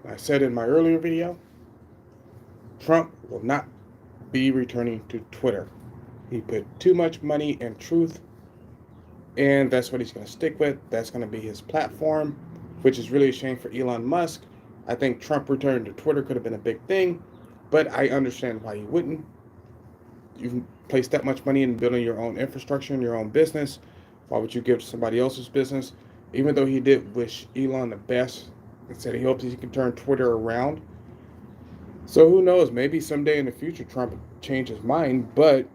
I said in my earlier video, Trump will not be returning to Twitter. He put too much money in truth, and that's what he's going to stick with. That's going to be his platform, which is really a shame for Elon Musk. I think Trump returning to Twitter could have been a big thing, but I understand why he wouldn't. You've placed that much money in building your own infrastructure and your own business. Why would you give to somebody else's business? Even though he did wish Elon the best and said he hopes he can turn Twitter around. So who knows? Maybe someday in the future Trump will change his mind. But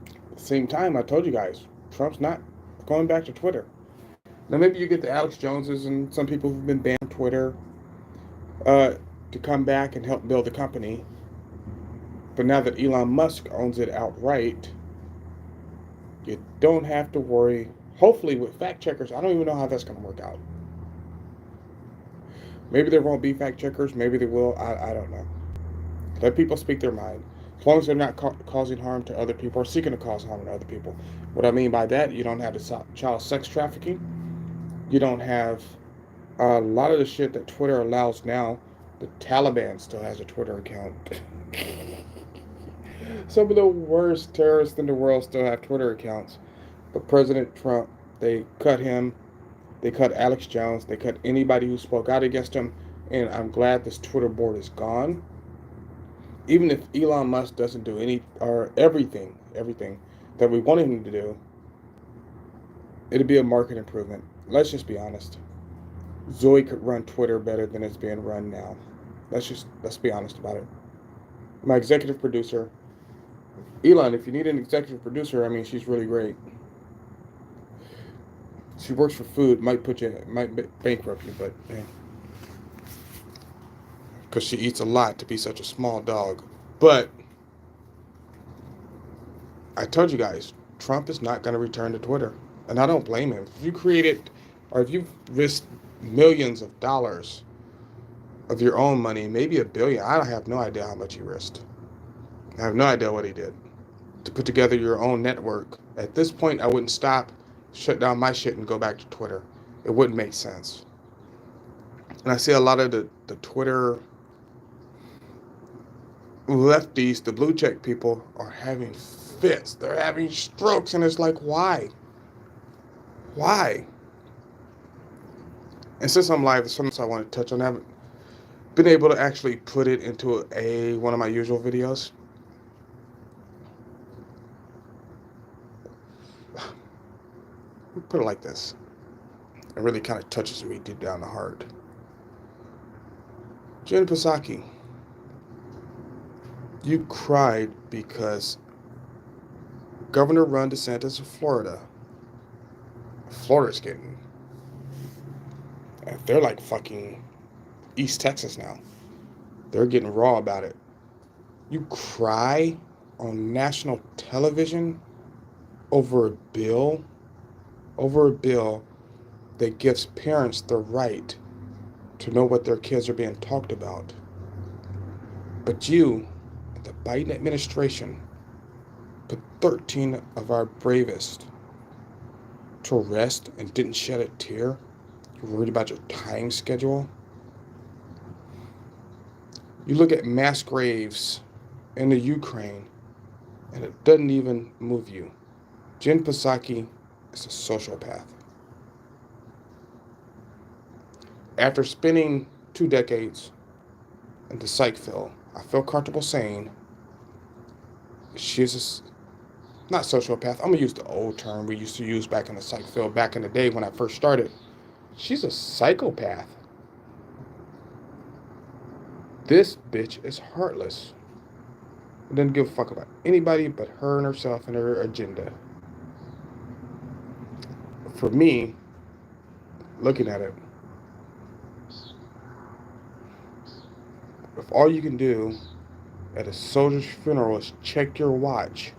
at the same time, I told you guys, Trump's not going back to Twitter. Now maybe you get the Alex Joneses and some people who've been banned from Twitter uh, to come back and help build the company. But now that Elon Musk owns it outright, you don't have to worry. Hopefully, with fact checkers, I don't even know how that's going to work out. Maybe there won't be fact checkers. Maybe there will. I don't know. Let people speak their mind. As long as they're not causing harm to other people or seeking to cause harm to other people. What I mean by that, you don't have the child sex trafficking. You don't have a lot of the shit that Twitter allows now. The Taliban still has a Twitter account. Some of the worst terrorists in the world still have Twitter accounts. But President Trump, they cut him. They cut Alex Jones. They cut anybody who spoke out against him. And I'm glad this Twitter board is gone. Even if Elon Musk doesn't do any or everything that we wanted him to do, it'd be a market improvement. Let's just be honest. Zoe could run Twitter better than it's being run now. Let's be honest about it. My executive producer, Elon, if you need an executive producer, I mean, she's really great. She works for food, might bankrupt you, but because she eats a lot to be such a small dog. But I told you guys, Trump is not going to return to Twitter, and I don't blame him. If you created, or if you've risked millions of dollars of your own money, maybe $1 billion, I have no idea how much he risked. I have no idea what he did to put together your own network. At this point, I wouldn't stop, shut down my shit, and go back to Twitter. It wouldn't make sense. And I see a lot of the Twitter lefties, the blue check people, are having fits. They're having strokes, and it's like, why? Why? And since I'm live, there's something I want to touch on. I haven't been able to actually put it into one of my usual videos. Put it like this. It really kind of touches me deep down the heart. Jen Psaki, you cried because Governor Ron DeSantis of Florida's getting, they're like fucking East Texas now. They're getting raw about it. You cry on national television over a bill that gives parents the right to know what their kids are being talked about. But you, the Biden administration, put 13 of our bravest to rest and didn't shed a tear. You're worried about your time schedule. You look at mass graves in the Ukraine, and it doesn't even move you. Jen Psaki is a sociopath. After spending 2 decades in the psych field, I feel comfortable saying she's not sociopath. I'm going to use the old term we used to use back in the psych field, back in the day when I first started. She's a psychopath. This bitch is heartless. It doesn't give a fuck about anybody but her and herself and her agenda. For me, looking at it, if all you can do at a soldier's funeral is check your watch,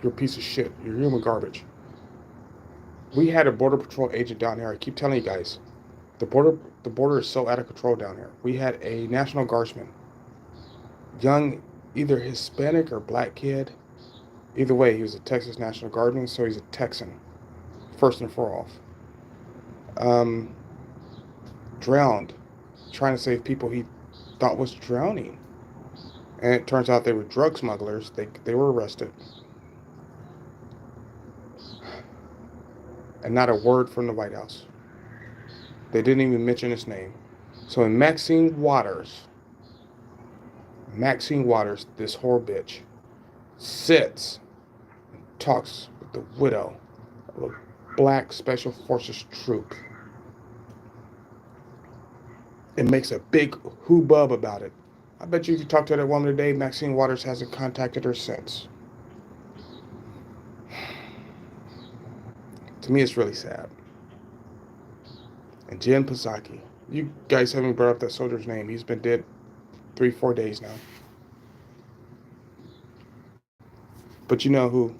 you're a piece of shit. You're human garbage. We had a Border Patrol agent down here. I keep telling you guys, the border is so out of control down here. We had a National Guardsman, young, either Hispanic or black kid. Either way, he was a Texas National Guardsman, so he's a Texan, first and foremost. um, drowned trying to save people he thought was drowning. And it turns out they were drug smugglers. They were arrested. And not a word from the White House. They didn't even mention his name. So when Maxine Waters, this whore bitch, sits and talks with the widow of a black special forces troop and makes a big hubbub about it. I bet you if you talk to that woman today, Maxine Waters hasn't contacted her since. To me, it's really sad. And Jen Psaki, you guys haven't brought up that soldier's name. He's been dead 3-4 days now. But you know who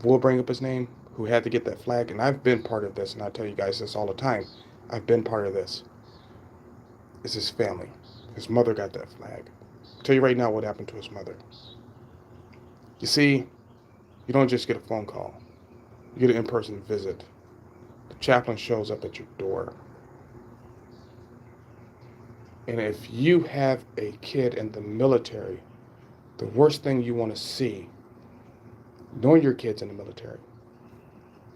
will bring up his name? Who had to get that flag? And I've been part of this, and I tell you guys this all the time. I've been part of this. It's his family. His mother got that flag. I'll tell you right now what happened to his mother. You see, you don't just get a phone call. You get an in-person visit. The chaplain shows up at your door. And if you have a kid in the military, the worst thing you want to see, knowing your kid's in the military,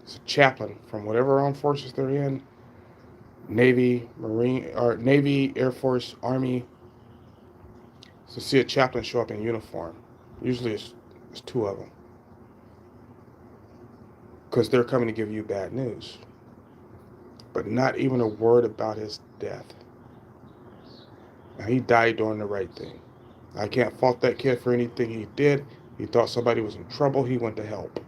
is a chaplain from whatever armed forces they're in, Navy, Marine, or Navy, Air Force, Army, to see a chaplain show up in uniform. Usually it's two of them. Because they're coming to give you bad news. But not even a word about his death. And he died doing the right thing. I can't fault that kid for anything he did. He thought somebody was in trouble. He went to help.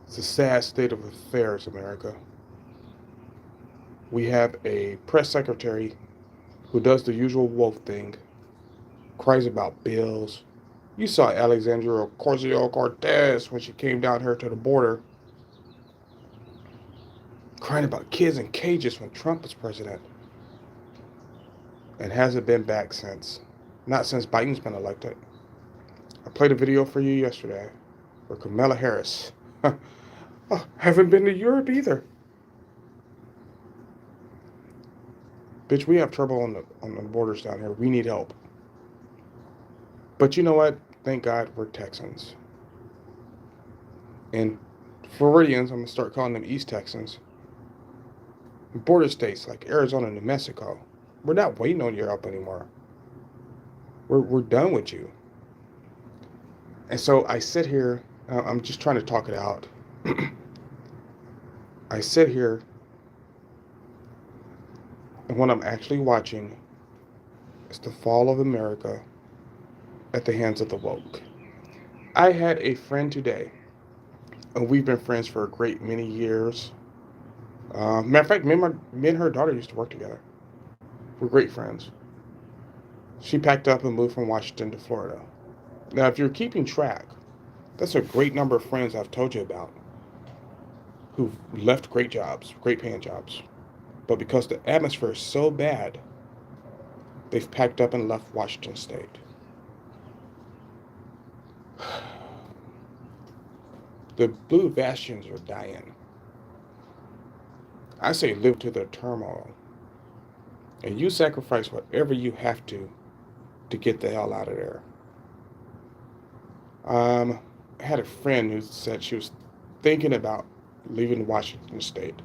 It's a sad state of affairs, America. We have a press secretary who does the usual woke thing, cries about bills. You saw Alexandria Ocasio-Cortez when she came down here to the border, crying about kids in cages when Trump was president. And hasn't been back since. Not since Biden's been elected. I played a video for you yesterday where Kamala Harris haven't been to Europe either. Bitch, we have trouble on the borders down here. We need help. But you know what? Thank God we're Texans. And Floridians, I'm going to start calling them East Texans. Border states like Arizona and New Mexico. We're not waiting on your help anymore. We're done with you. And so I sit here, I'm just trying to talk it out. I sit here, and what I'm actually watching is the fall of America at the hands of the woke. I had a friend today, and we've been friends for a great many years. Matter of fact, me and her daughter used to work together. We're great friends. She packed up and moved from Washington to Florida. Now, if you're keeping track, that's a great number of friends I've told you about who've left great jobs, great paying jobs. But because the atmosphere is so bad, they've packed up and left Washington State. The blue bastions are dying. I say live to the turmoil. And you sacrifice whatever you have to get the hell out of there. I had a friend who said she was thinking about leaving Washington State.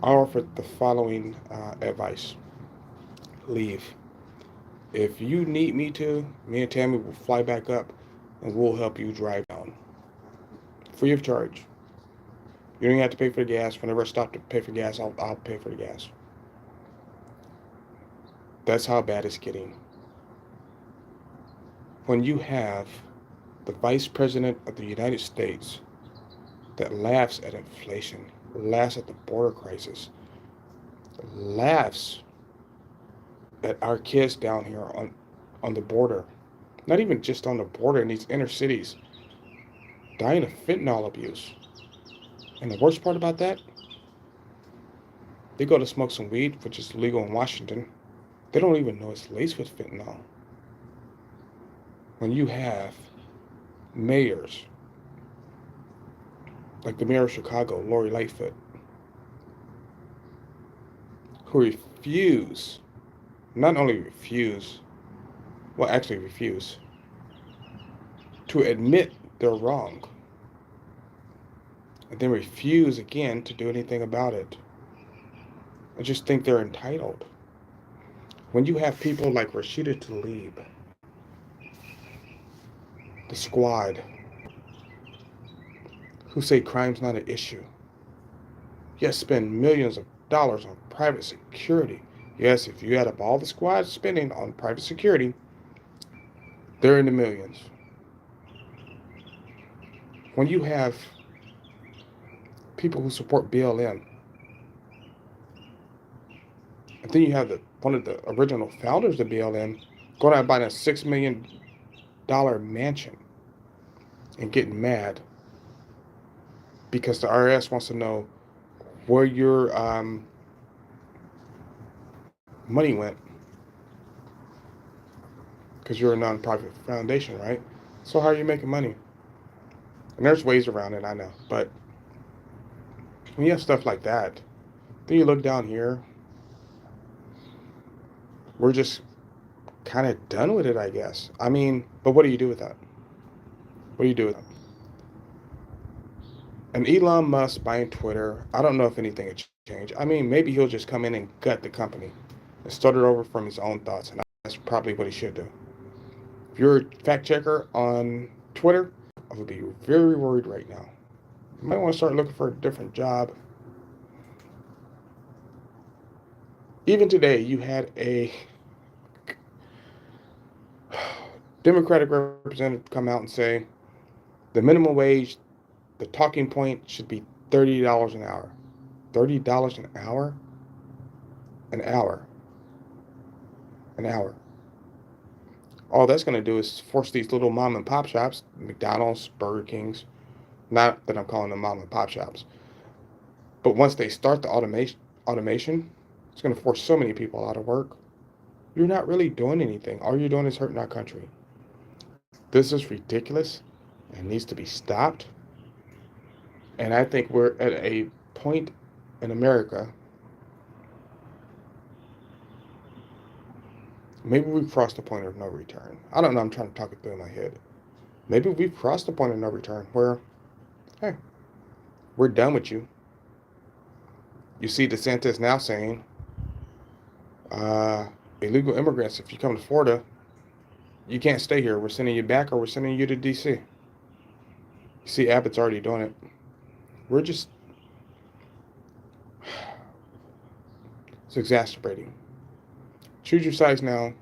I offered the following advice. Leave. If you need me to, me and Tammy will fly back up and we'll help you drive down. Free of charge. You don't have to pay for the gas. Whenever I stop to pay for gas, I'll pay for the gas. That's how bad it's getting. When you have the Vice President of the United States that laughs at inflation, laughs at the border crisis, laughs at our kids down here on the border, not even just on the border in these inner cities, dying of fentanyl abuse. And the worst part about that, they go to smoke some weed, which is legal in Washington. They don't even know it's laced with fentanyl. When you have mayors like the mayor of Chicago, Lori Lightfoot, who not only refuse to admit they're wrong, and then refuse again to do anything about it. I just think they're entitled. When you have people like Rashida Tlaib, the squad, who say crime's not an issue, yet spend millions of dollars on private security. Yes, if you add up all the squad spending on private security, they're in the millions. When you have people who support BLM, and then you have one of the original founders of BLM going out and buying a $6 million mansion and getting mad because the IRS wants to know where your money went, because you're a non-profit foundation, right? So how are you making money? And there's ways around it, I know. But when you have stuff like that, then you look down here, we're just kind of done with it, I guess. I mean, but what do you do with that? What do you do with that? And Elon Musk buying Twitter, I don't know if anything will change. I mean, maybe he'll just come in and gut the company and start it over from his own thoughts. And that's probably what he should do. If you're a fact checker on Twitter, I would be very worried right now. You might want to start looking for a different job. Even today, you had a Democratic representative come out and say the minimum wage, the talking point should be $30 an hour. $30 an hour? An hour. An hour. All that's going to do is force these little mom and pop shops, McDonald's, Burger Kings, not that I'm calling them mom and pop shops, but once they start the automation, it's going to force so many people out of work. You're not really doing anything. All you're doing is hurting our country. This is ridiculous and needs to be stopped. And I think we're at a point in America, maybe we've crossed the point of no return. I don't know, I'm trying to talk it through in my head. Maybe we've crossed the point of no return where, hey, we're done with you. You see DeSantis now saying, illegal immigrants, if you come to Florida, you can't stay here. We're sending you back or we're sending you to D.C. You see Abbott's already doing it. We're just, it's exacerbating. Choose your sides now.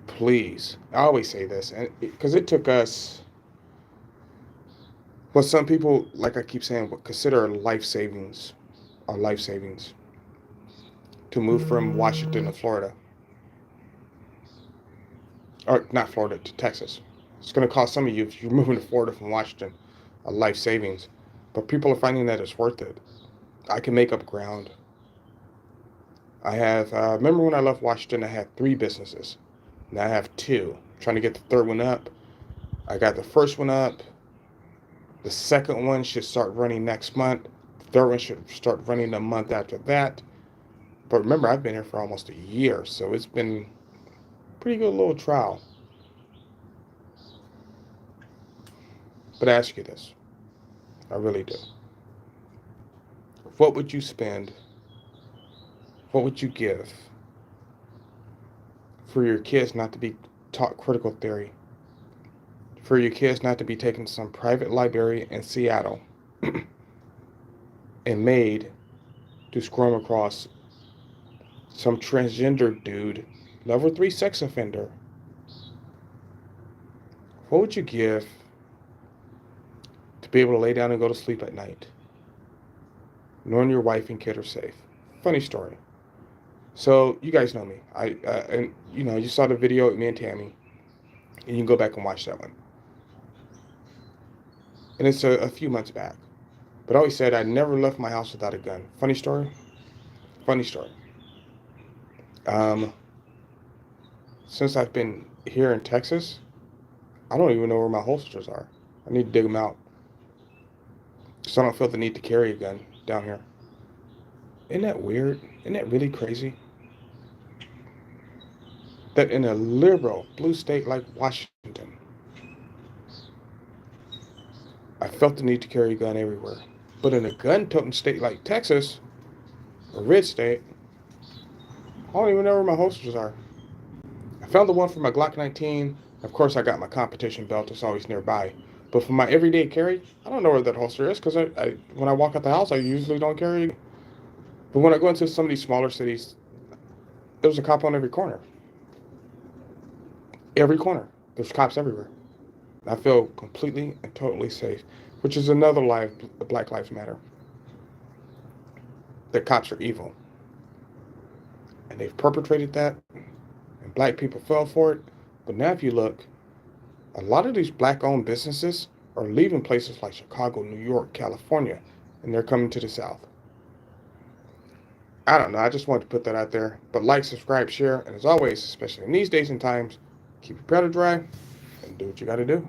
Please. I always say this, and because it took us, what some people, like I keep saying, would consider life savings, to move from Washington to Florida. Or not Florida, to Texas. It's going to cost some of you, if you're moving to Florida from Washington, a life savings. But people are finding that it's worth it. I can make up ground. I have, remember when I left Washington, I had 3 businesses. Now I have 2. Trying to get the third one up. I got the first one up. The second one should start running next month. The third one should start running a month after that. But remember, I've been here for almost a year, so it's been a pretty good little trial. But I ask you this. I really do. What would you spend? What would you give for your kids not to be taught critical theory? For your kids not to be taken to some private library in Seattle and made to scrum across some transgender dude, level 3 sex offender? What would you give to be able to lay down and go to sleep at night, knowing your wife and kid are safe? Funny story. So you guys know me. And you saw the video with me and Tammy, and you can go back and watch that one. And it's a few months back. But I always said I never left my house without a gun. Funny story. Since I've been here in Texas, I don't even know where my holsters are. I need to dig them out. So I don't feel the need to carry a gun down here. Isn't that weird? Isn't that really crazy? That in a liberal blue state like Washington, I felt the need to carry a gun everywhere. But in a gun-toting state like Texas, a red state, I don't even know where my holsters are. I found the one for my Glock 19. Of course, I got my competition belt. It's always nearby. But for my everyday carry, I don't know where that holster is because when I walk out the house, I usually don't carry it. But when I go into some of these smaller cities, there's a cop on every corner. Every corner. There's cops everywhere. I feel completely and totally safe, which is another lie of Black Lives Matter. That cops are evil. And they've perpetrated that, and black people fell for it. But now if you look, a lot of these black-owned businesses are leaving places like Chicago, New York, California, and they're coming to the South. I don't know. I just wanted to put that out there. But like, subscribe, share, and as always, especially in these days and times, keep your powder dry and do what you got to do.